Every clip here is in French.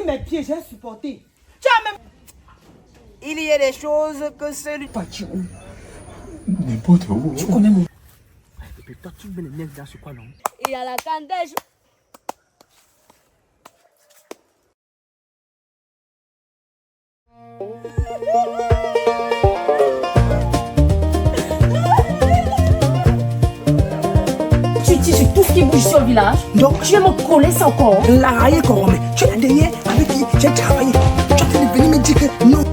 mes pieds, j'ai supporté. Tu as même... Il y a des choses que celui... Parti où? N'importe où. Tu connais mon... Et puis toi, tu mets les nerfs dans ce quoi, non? Il y a la candège. Tu dis sur tout ce qui bouge sur le village. Donc tu vas me coller ça encore. La raille corrompue. Tu es derrière avec qui j'ai travaillé. Tu es venu me dire que non.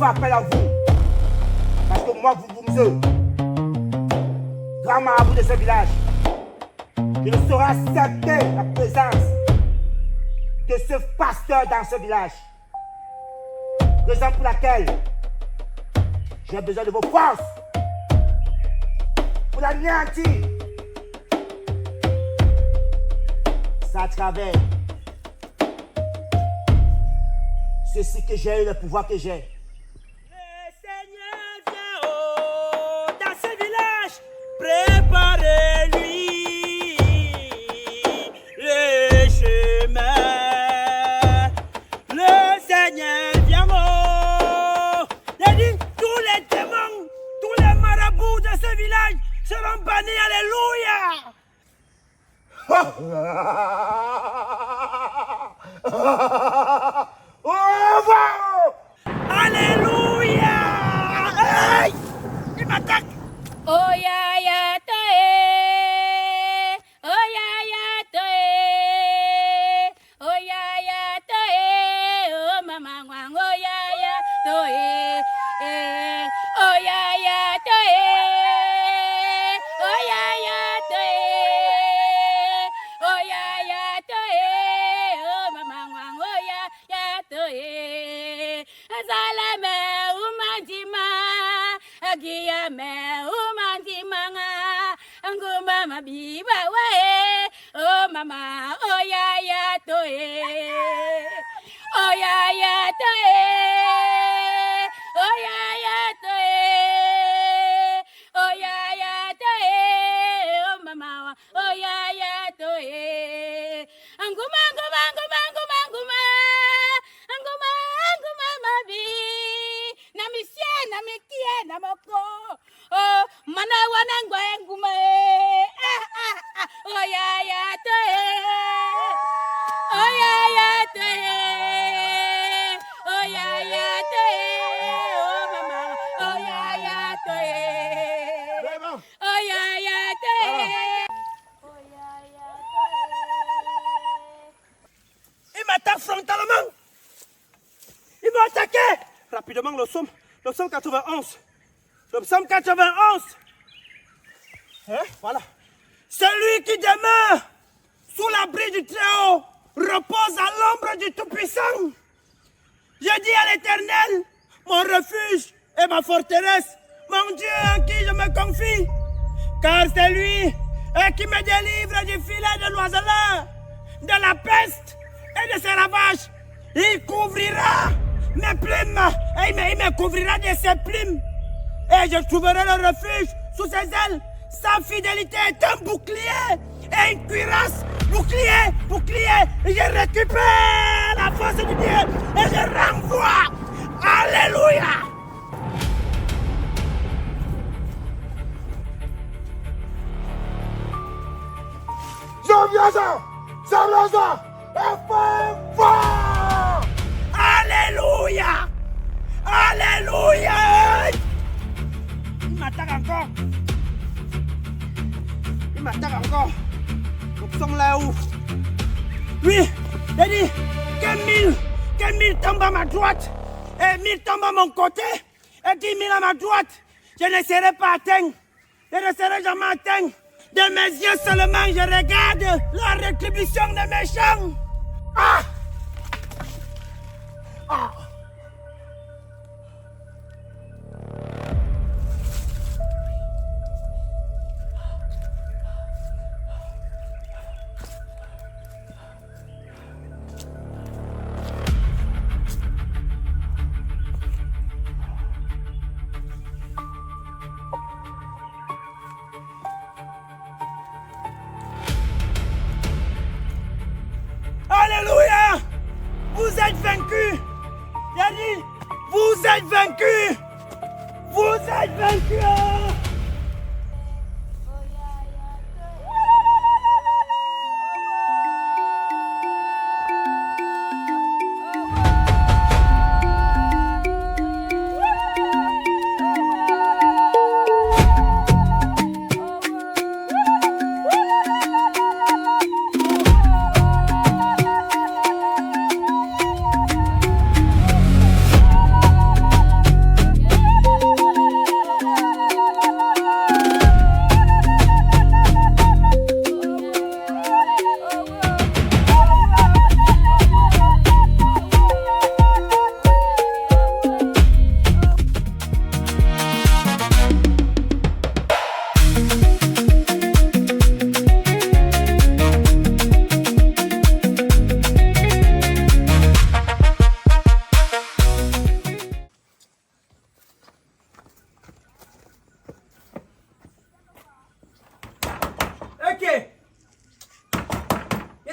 Appel à vous, parce que moi, vous me grand marabout de ce village, je ne saurais accepter la présence de ce pasteur dans ce village. Raison pour laquelle j'ai besoin de vos forces pour l'anéantir. C'est à travers ceci que j'ai eu le pouvoir que j'ai. Préparez-lui le chemin. Le Seigneur vient. Il dit, tous les démons, tous les marabouts de ce village seront bannis. Alléluia. Au revoir. Alléluia. Hey, il m'attaque. Oh ya ya toe, oh ya ya toe, oh ya ya toe, oh mama wang, oh ya ya toe, oh ya ya toe, oh ya ya toe, oh ya ya toe, oh mama wang, oh ya ya toe, salame umandima, agiyame. Mama biba we, oh mama, oh ya ya toe, oh ya ya toe, oh ya ya toe, oh ya ya toe, oh mama, oh ya ya toe, anguma anguma anguma anguma anguma, anguma anguma mabi, na misie na mikie na moko, oh mana wanangwa anguma. Oh ya ya toe, oh ya ya toe, oh ya ya. m'attaque frontalement. Ils m'ont attaqué. Rapidement, le psaume 91. Le psaume 91. Hein? Voilà. Celui qui demeure sous l'abri du Très-Haut repose à l'ombre du Tout-Puissant. Je dis à l'Éternel, mon refuge et ma forteresse, mon Dieu en qui je me confie. Car c'est lui qui me délivre du filet de l'oiseleur, de la peste et de ses ravages. Il couvrira mes plumes et il me couvrira de ses plumes. Et je trouverai le refuge sous ses ailes. Sa fidélité est un bouclier et une cuirasse. Bouclier, bouclier. Et je récupère la force de Dieu et je renvoie. Alléluia. Alléluia. Alléluia. Il m'attaque encore. Il m'attaque encore. Le son là où. Oui, j'ai dit que 1000 tombent à ma droite et 1000 tombent à mon côté et 10 000 à ma droite. Je ne serai pas atteint. Je ne serai jamais atteint. De mes yeux seulement, je regarde la rétribution des méchants. Ah! Ah! Alléluia! Vous êtes vaincus! J'ai dit, vous êtes vaincus! Vous êtes vaincus!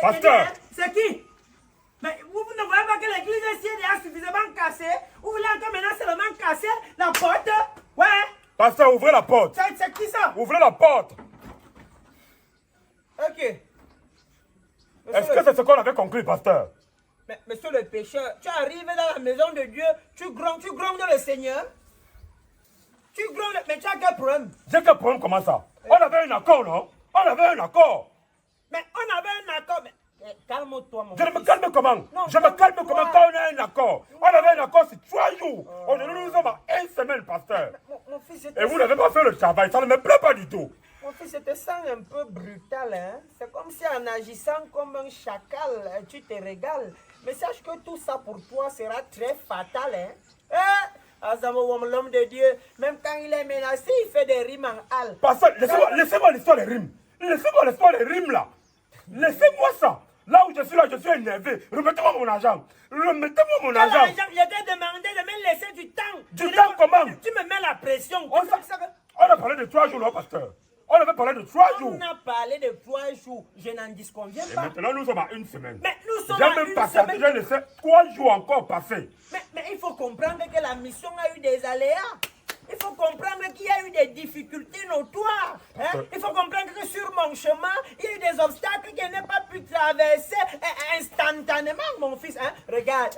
Pasteur! C'est qui? Mais vous ne voyez pas que l'église ici est suffisamment cassée? Vous voulez encore maintenant seulement casser la porte? Ouais! Pasteur, ouvrez la porte! C'est qui ça? Ouvrez la porte! Ok. Est-ce que c'est ce qu'on avait conclu, pasteur? Mais monsieur le pécheur, tu arrives dans la maison de Dieu, tu grondes le Seigneur? Tu grondes, mais tu as quel problème? J'ai quel problème, comment ça? On avait un accord, non? On avait un accord! Mais on avait un accord, mais calme-toi, mon Je fils. me calme comment? Non, Je me calme calme-toi. comment quand on a un accord? On avait un accord sur 3 jours. Aujourd'hui, nous sommes à 1 semaine, pasteur. Mon fils, Et vous n'avez pas fait le travail, ça ne me plaît pas du tout. Mon fils, je te sens un peu brutal, hein? C'est comme si en agissant comme un chacal, tu te régales. Mais sache que tout ça pour toi sera très fatal, hein? Azamo, l'homme de Dieu, même quand il est menacé, il fait des rimes en hal. Pasteur, laissez-moi l'histoire des rimes. Laissez-moi l'histoire des rimes, là. Laissez-moi ça. Là où je suis énervé. Remettez-moi mon argent. Remettez-moi mon argent. Je t'ai demandé de me laisser du temps. Du temps comment? Tu me mets la pression. On a parlé de 3 jours, là, pasteur. On avait parlé de 3 jours. On a parlé de 3 jours. Je n'en disconviens Et pas. maintenant, nous sommes à 1 semaine. Mais nous sommes J'ai à même une pas semaine. j'ai laissé 3 jours encore passer. Mais il faut comprendre que la mission a eu des aléas. Il faut comprendre qu'il y a eu des difficultés notoires. Hein? Il faut comprendre que sur mon chemin, il y a eu des obstacles que je n'ai pas pu traverser instantanément, mon fils. Hein? Regarde.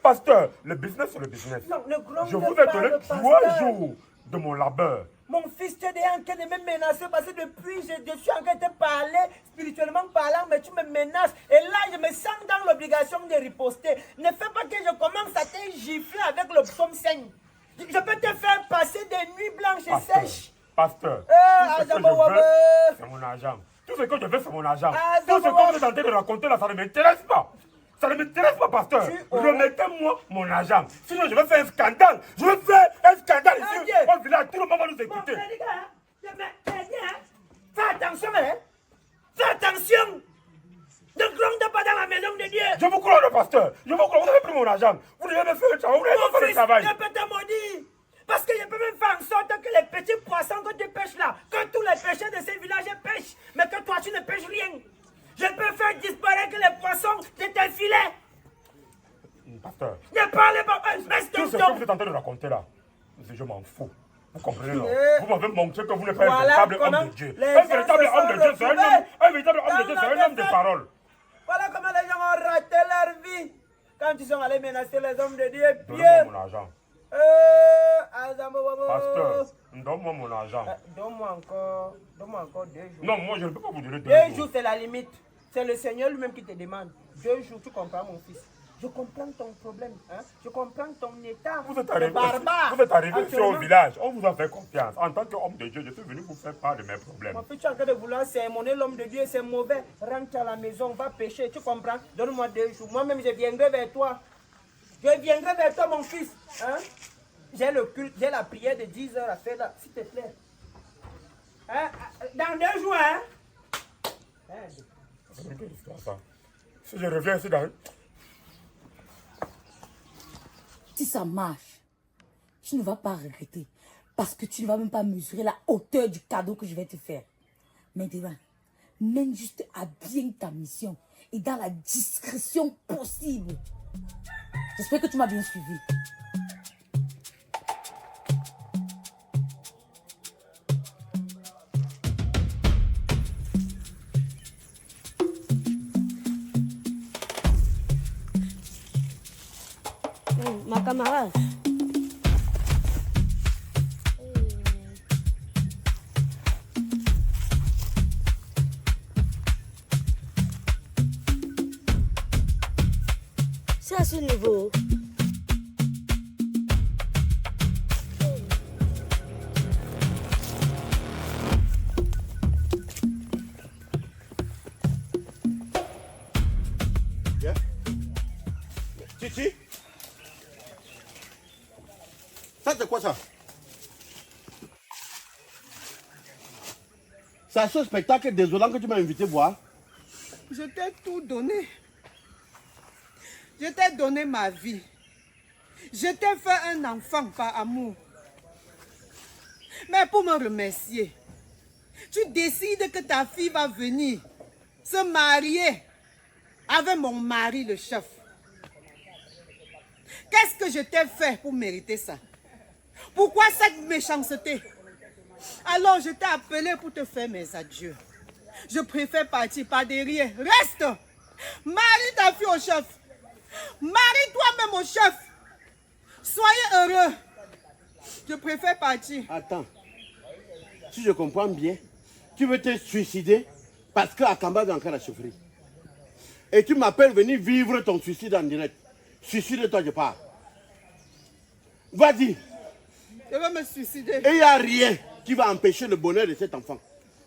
Pasteur, le business c'est le business. Non, ne gronde Je vous pas, ai donné le 3 pasteur. jours de mon labeur. Mon fils, tu es déjà en train de me menacer parce que depuis, je suis en train de te parler, spirituellement parlant, mais tu me menaces. Et là, je me sens dans l'obligation de riposter. Ne fais pas que je commence à te gifler avec le psaume 5. Je peux te faire passer des nuits blanches et sèches. Pasteur, tout ce que je veux, c'est mon argent. Tout ce que je veux, c'est mon argent. Tout ce que vous êtes en train de raconter là, ça ne m'intéresse pas. Ça ne m'intéresse pas, pasteur. Remettez-moi mon argent. Sinon, je vais faire un scandale. Je vais faire un scandale ici. Au village, tout le monde va nous écouter. Fais attention, hein. Fais attention. Ne gronde pas dans la maison de Dieu. Je vous crois, le pasteur. Je vous crois, vous avez pris mon argent. Vous devez me faire le travail. Vous devez me faire le travail. Je peux te maudire. Parce que je peux même faire en sorte que les petits poissons que tu pêches là, que tous les pêcheurs de ces villages pêchent, mais que toi tu ne pêches rien. Je peux faire disparaître les poissons de tes filets. Pasteur, ne parlez pas, reste tout ce que vous êtes en train de raconter là, je m'en fous. Vous comprenez non? Vous m'avez montré que vous n'êtes pas un véritable homme de Dieu. Un véritable homme de Dieu, c'est un homme. Un véritable homme de Dieu, c'est un homme de parole. Voilà comment les gens ont raté leur vie. Quand ils sont allés menacer les hommes de Dieu, donnez-moi mon argent. Pasteur, donne-moi mon argent. Donne-moi encore 2 jours. Non, moi je ne peux pas vous donner 2 jours. 2 jours, jours, c'est la limite. C'est le Seigneur lui-même qui te demande. 2 jours, tu comprends, mon fils? Je comprends ton problème. Hein? Je comprends ton état. Vous êtes arrivé, barbare. Vous êtes arrivé ici au village. On vous a fait confiance. En tant qu'homme de Dieu, je suis venu vous faire part de mes problèmes. Mon fils, tu es en train de vouloir sermonner l'homme de Dieu, c'est mauvais. Rentre à la maison, va pécher. Tu comprends? Donne-moi 2 jours. Moi-même, je viendrai vers toi. Je viendrai vers toi, mon fils. Hein? J'ai le culte, j'ai la prière de 10 heures à faire là, s'il te plaît. Hein? Dans 2 jours, hein? Si je reviens ici dans... Si ça marche, tu ne vas pas regretter. Parce que tu ne vas même pas mesurer la hauteur du cadeau que je vais te faire. Maintenant, mène juste à bien ta mission. Et dans la discrétion possible. J'espère que tu m'as bien suivi. Ma camarade. C'est à ce niveau. Yeah. Titi? Ça c'est quoi ça? C'est ce spectacle désolant que tu m'as invité voir. Je t'ai tout donné. Je t'ai donné ma vie. Je t'ai fait un enfant par amour. Mais pour me remercier, tu décides que ta fille va venir se marier avec mon mari le chef. Qu'est-ce que je t'ai fait pour mériter ça? Pourquoi cette méchanceté? Alors je t'ai appelé pour te faire mes adieux. Je préfère partir par derrière. Reste! Marie ta fille au chef. Marie toi-même au chef. Soyez heureux. Je préfère partir. Attends. Si je comprends bien, tu veux te suicider parce que Akamba est encore à chefferie. Et tu m'appelles venir vivre ton suicide en direct. Suicide-toi, je pars. Vas-y. Je vais me suicider. Et il n'y a rien qui va empêcher le bonheur de cet enfant.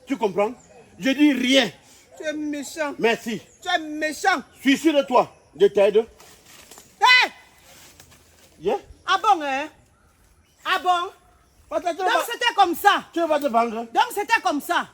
Tu comprends? Je dis rien. Tu es méchant. Merci. Tu es méchant. Suicide-toi. Je t'aide. Hé! Yeah? Ah bon, hein? Ah bon? Donc c'était comme ça. Tu vas te vendre. Donc c'était comme ça.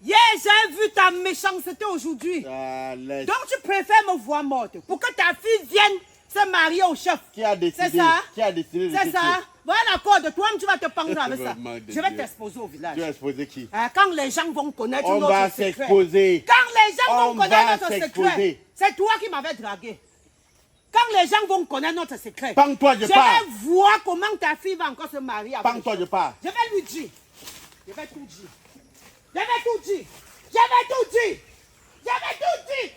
Hier, j'ai vu ta méchanceté aujourd'hui. Donc tu préfères me voir morte pour que ta fille vienne se marier au chef. Qui a décidé? C'est ça? Qui a décidé de C'est ça? Voilà l'accord de toi, tu vas te pendre avec ça. Je vais Dieu. t'exposer au village. Tu vas exposer qui? Quand les gens vont connaître On notre va secret. s'exposer. Quand les gens On vont connaître va notre secret, s'exposer. c'est toi qui m'avais dragué. Quand les gens vont connaître notre secret, Pends-toi, je pars. vais voir comment ta fille va encore se marier avec Pends-toi, je pars. Je vais lui dire. Je vais tout dire. Je vais tout dire. Je vais tout dire. Je vais tout dire.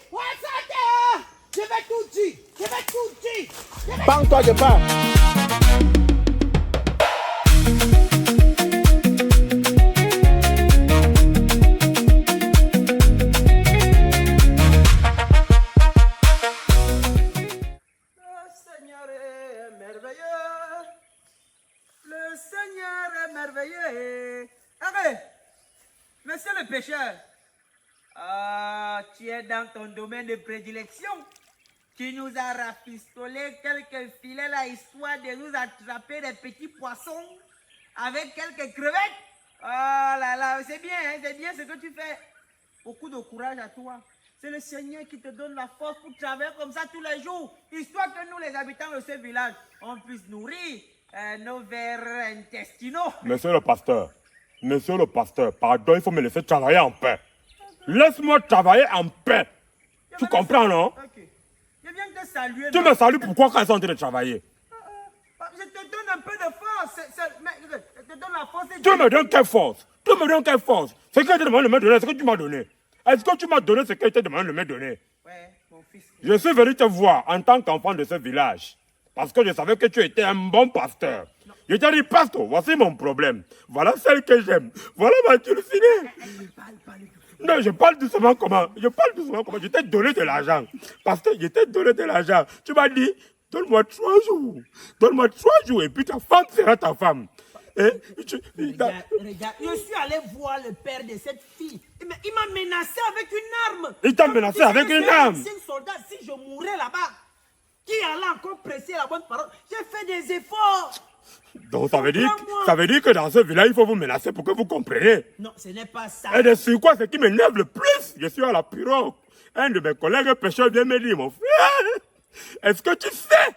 Je vais tout dire. Je vais tout dire. Pends-toi, je pars. le pêcheur. Ah, tu es dans ton domaine de prédilection. Tu nous as rafistolé quelques filets là, histoire de nous attraper des petits poissons avec quelques crevettes. Oh là là, c'est bien ce que tu fais. Beaucoup de courage à toi. C'est le Seigneur qui te donne la force pour travailler comme ça tous les jours, histoire que nous, les habitants de ce village, on puisse nourrir nos vers intestinaux. Monsieur le pasteur, pardon, il faut me laisser travailler en paix. Laisse-moi travailler en paix. Tu comprends, non? Ok. Je viens de te saluer. Tu me salues pourquoi quand ils sont en train de travailler? Je te donne un peu de force. Je te donne la force. Tu me donnes quelle force? Ce que je te demande de me donner, c'est ce que tu m'as donné. Est-ce que tu m'as donné ce que je te demande de me donner? Ouais, mon fils. Je suis venu te voir en tant qu'enfant de ce village. Parce que je savais que tu étais un bon pasteur. Non. Je t'ai dit, pasteur, voici mon problème. Voilà celle que j'aime. Voilà ma dulcinée. Non, je parle doucement comment? Je t'ai donné de l'argent. Pasteur, je t'ai donné de l'argent. Tu m'as dit, donne-moi 3 jours. Donne-moi 3 jours et puis ta femme sera ta femme. Regarde, je suis allé voir le père de cette fille. Il m'a menacé avec une arme. Il t'a menacé avec une arme? Si un soldat, si je mourais là-bas, qui allait encore presser la bonne parole? J'ai fait des efforts. Donc ça veut dire que dans ce village, il faut vous menacer pour que vous compreniez. Non, ce n'est pas ça. Et de sur quoi, ce qui m'énerve le plus, je suis à la pirogue. Un de mes collègues pêcheurs vient me dire, mon frère, est-ce que tu sais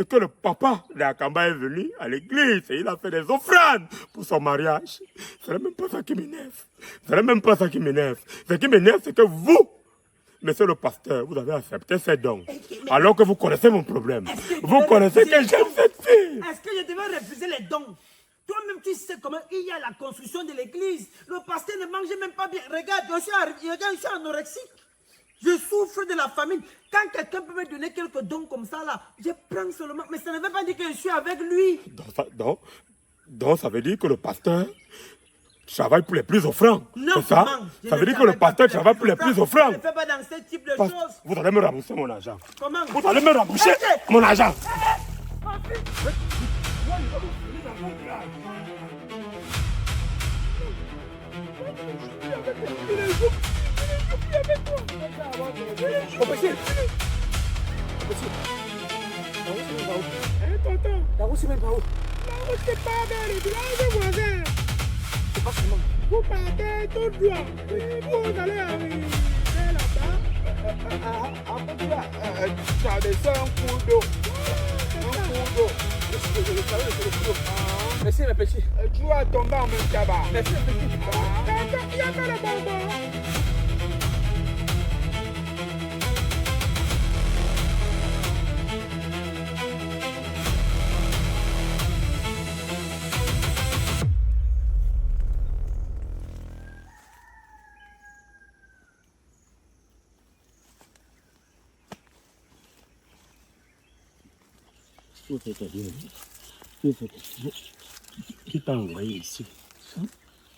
que le papa de Akamba est venu à l'église et il a fait des offrandes pour son mariage? Ce n'est même pas ça qui m'énerve. Ce qui m'énerve, c'est que vous, monsieur le pasteur, vous avez accepté ces dons. Alors que vous connaissez mon problème. Vous connaissez que j'aime cette fille. Est-ce que je devais refuser les dons? Toi-même, tu sais comment il y a la construction de l'église. Le pasteur ne mangeait même pas bien. Regarde, je suis anorexique. Je souffre de la famine. Quand quelqu'un peut me donner quelques dons comme ça, là, je prends seulement. Mais ça ne veut pas dire que je suis avec lui. Donc ça veut dire que le pasteur travaille pour les plus offrants. Non, c'est ça? Ça veut dire que le pasteur travaille pour les plus offrants. Je ne fais pas dans ce type de choses. Vous allez me rembourser mon argent. Comment? Vous allez me rembourser mon argent. La route, c'est même pas où? La route, c'est pas dans les villages voisins. C'est pas seulement. Vous partez tout droit. Et vous allez arriver là-bas. Ça descend un cours d'eau. Merci, mes petits. Tu vas tomber en même tabac. Merci, mes petits. Il n'y a pas de bonbon. Qui t'a envoyé ici?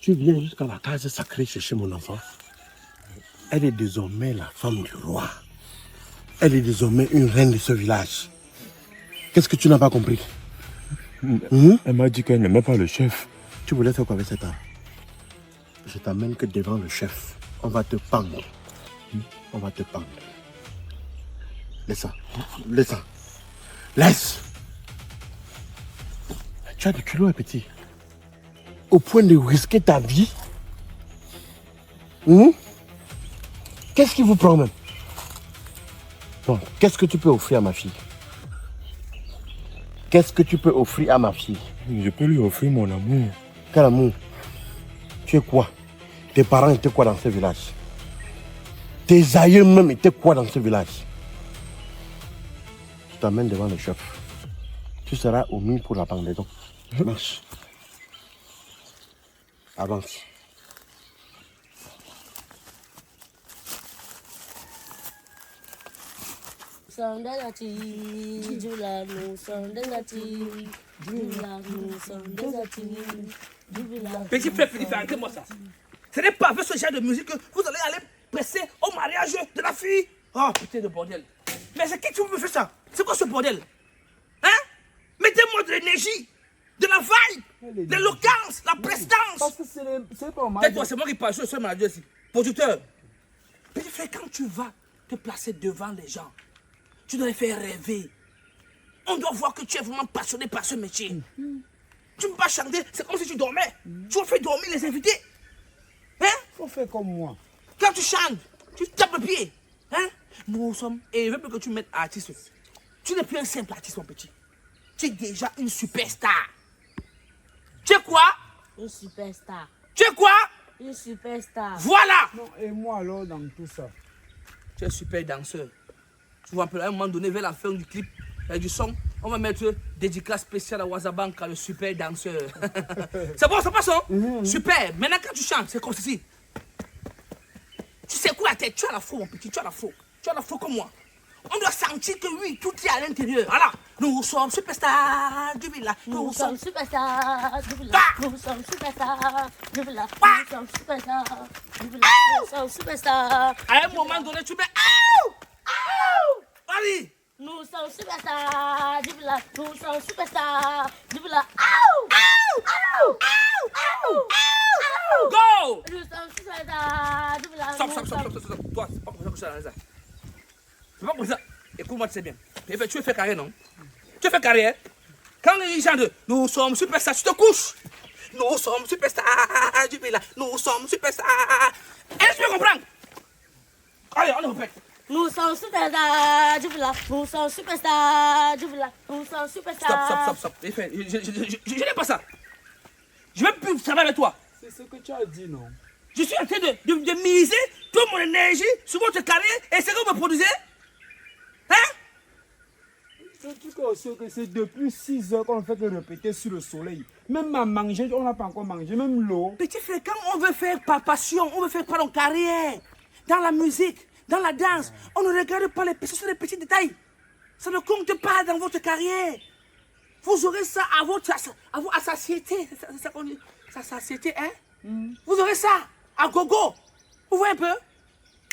Tu viens jusqu'à la case sacrée chercher mon enfant. Elle est désormais la femme du roi. Elle est désormais une reine de ce village. Qu'est-ce que tu n'as pas compris? Elle m'a dit qu'elle n'aimait pas le chef. Tu voulais faire quoi avec cette arme? Je t'amène que devant le chef. On va te pendre. On va te pendre. Laisse ça. Laisse ça. Laisse. Tu as du culot, petit. Au point de risquer ta vie. Qu'est-ce qui vous prend même? Bon, qu'est-ce que tu peux offrir à ma fille? Qu'est-ce que tu peux offrir à ma fille? Je peux lui offrir mon amour. Quel amour? Tu es quoi? Tes parents étaient quoi dans ce village? Tes aïeux même étaient quoi dans ce village? Je t'amène devant le chef. Tu seras au mur pour la pendaison. Marche. Avance. Petit frère, arrêtez-moi ça. Ce n'est pas avec ce genre de musique que vous allez aller presser au mariage de la fille. Oh putain de bordel. Mais c'est qui qui vous fait ça? C'est quoi ce bordel? Hein? Mettez-moi de l'énergie. de la vibe, de l'éloquence, la prestance. Parce que c'est pas mal. Tais-toi, c'est moi qui parle, je suis le manager ici. Producteur. Petit frère, quand tu vas te placer devant les gens, tu dois les faire rêver. On doit voir que tu es vraiment passionné par ce métier. Tu ne peux pas chanter, c'est comme si tu dormais. Tu vas faire dormir les invités. Hein? Faut faire comme moi. Quand tu chantes, tu tapes le pied. Hein? Nous sommes, et je veux plus que tu mettes artiste. Tu n'es plus un simple artiste, mon petit. Tu es déjà une superstar. Tu es quoi? Une superstar. Tu es quoi? Une superstar. Voilà! Non, et moi alors dans tout ça. Tu es super danseur. Tu vois, à un moment donné, vers la fin du clip, du son, on va mettre dédicace spéciale à Wazabanka, le super danseur. C'est bon, ça passe, hein? Super. Maintenant, quand tu chantes, c'est comme ceci. Tu sais quoi la tête? Tu as la faux, mon petit, tu as la faux. Tu as la faux comme moi. On doit sentir que oui, tout est à l'intérieur. Voilà. Nous sommes superstars du village. Nous sommes superstars du village. Nous sommes superstars du village. Nous sommes superstars du village. Nous sommes superstars. À un moment donné, tu mets Aouh! Aouh! Allez! Nous sommes superstars du village. Nous sommes superstars du village. Aouh! Aouh! Aouh! Aouh! Go! Nous sommes superstars du village. Stop. Toi, c'est pas pour ça que je suis à la. C'est pas pour ça. Écoute-moi, tu sais bien. Tu veux faire carrière, non? Tu veux faire carrière? Quand les gens disent nous sommes superstars, tu te couches. Nous sommes superstars du village. Nous sommes superstars. Est-ce que tu comprends? Allez, on le répète. Nous sommes superstars du village. Nous sommes superstars du village. Nous sommes superstars. Stop. Je n'aime pas ça. Je veux plus travailler avec toi. C'est ce que tu as dit, non? Je suis en train de miser toute mon énergie sur votre carrière et ce que vous me produisez. Hein? Le truc aussi que c'est depuis 6 heures qu'on fait que répéter sur le soleil. Même à manger, on n'a pas encore mangé, même l'eau. Petit frère, quand on veut faire par passion, on veut faire par notre carrière, dans la musique, dans la danse, on ne regarde pas les petits détails. Ça ne compte pas dans votre carrière. Vous aurez ça à satiété. C'est ça qu'on dit. Ça satiété, hein? Vous aurez ça à gogo. Vous voyez un peu?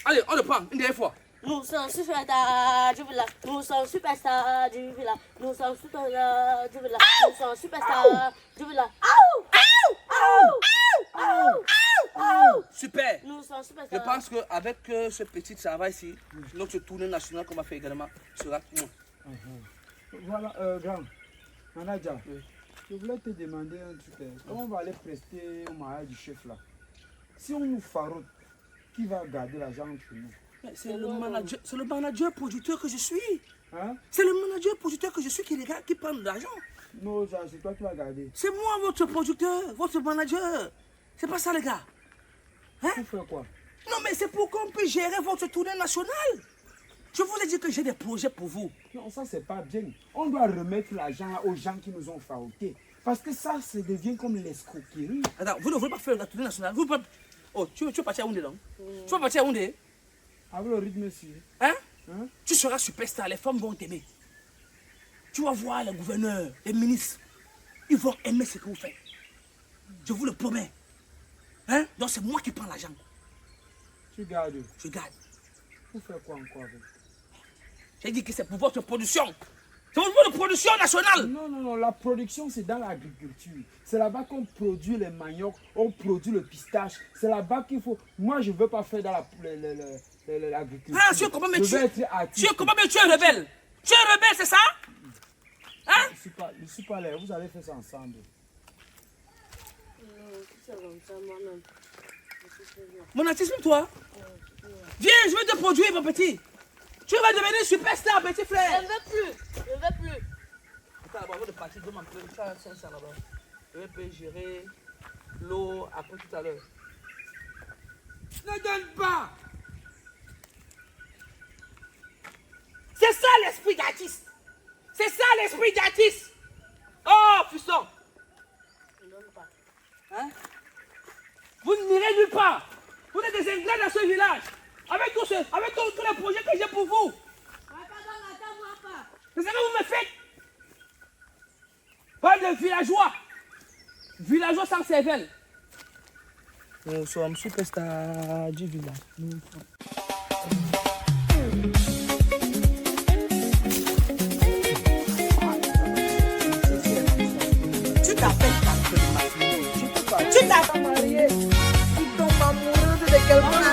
Allez, on le prend une dernière fois. Nous sommes superstars du village. Nous sommes superstars du village. Nous sommes superstars du village. Nous sommes superstars du village. Super. Nous sommes Je superstars. pense qu'avec ce petit travail-ci, notre tournée nationale qu'on va faire également sera... Voilà, grand. Manager, je voulais te demander un truc. Comment on va aller prester au mariage du chef là? Si on nous faroute, qui va garder l'argent entre nous? C'est le manager producteur que je suis. Hein? C'est le manager producteur que je suis qui prend de l'argent. Non, c'est toi qui vas garder. C'est moi votre producteur, votre manager. C'est pas ça les gars. Hein? Tu fais quoi? Non mais c'est pour qu'on puisse gérer votre tournée nationale. Je vous ai dit que j'ai des projets pour vous. Non, ça c'est pas bien. On doit remettre l'argent aux gens qui nous ont faroutés. Parce que ça devient comme l'escroquerie. Attends, vous ne voulez pas faire la tournée nationale? Vous pouvez... Oh, tu veux partir à Houndé, non? Tu vas partir à Houndé? Avec le rythme sur. Hein? Tu seras superstar, les femmes vont t'aimer. Tu vas voir les gouverneurs, les ministres. Ils vont aimer ce que vous faites. Je vous le promets. Hein? Donc c'est moi qui prends l'argent. Tu gardes. Je garde. Vous faites quoi encore avec? J'ai dit que c'est pour votre production. C'est pour votre production nationale. Non, la production c'est dans l'agriculture. C'est là-bas qu'on produit les maniocs, on produit le pistache. C'est là-bas qu'il faut... Moi je ne veux pas faire dans l'agriculture. Ah, tu es comment mais tu es rebelle. Tu es rebelle, c'est ça? Hein? Je ne suis pas là, vous allez faire ça ensemble. Mon artiste, toi. Viens, je vais te produire, mon petit. Tu vas devenir superstar, petit frère. Je ne veux plus. Attends, avant de partir, je m'appelle. Tu as 500 là-bas. Je vais gérer l'eau après tout à l'heure. Ne donne pas. C'est ça l'esprit d'artiste. C'est ça l'esprit d'artiste. Oh, puissant. Je ne donne pas. Hein? Vous n'irez nulle part. Vous êtes des ingrats dans ce village. Avec tous les projets que j'ai pour vous. C'est ça que vous me faites. Pas de villageois. Villageois sans cervelle. Nous sommes superstars du village. Tu quelque chose.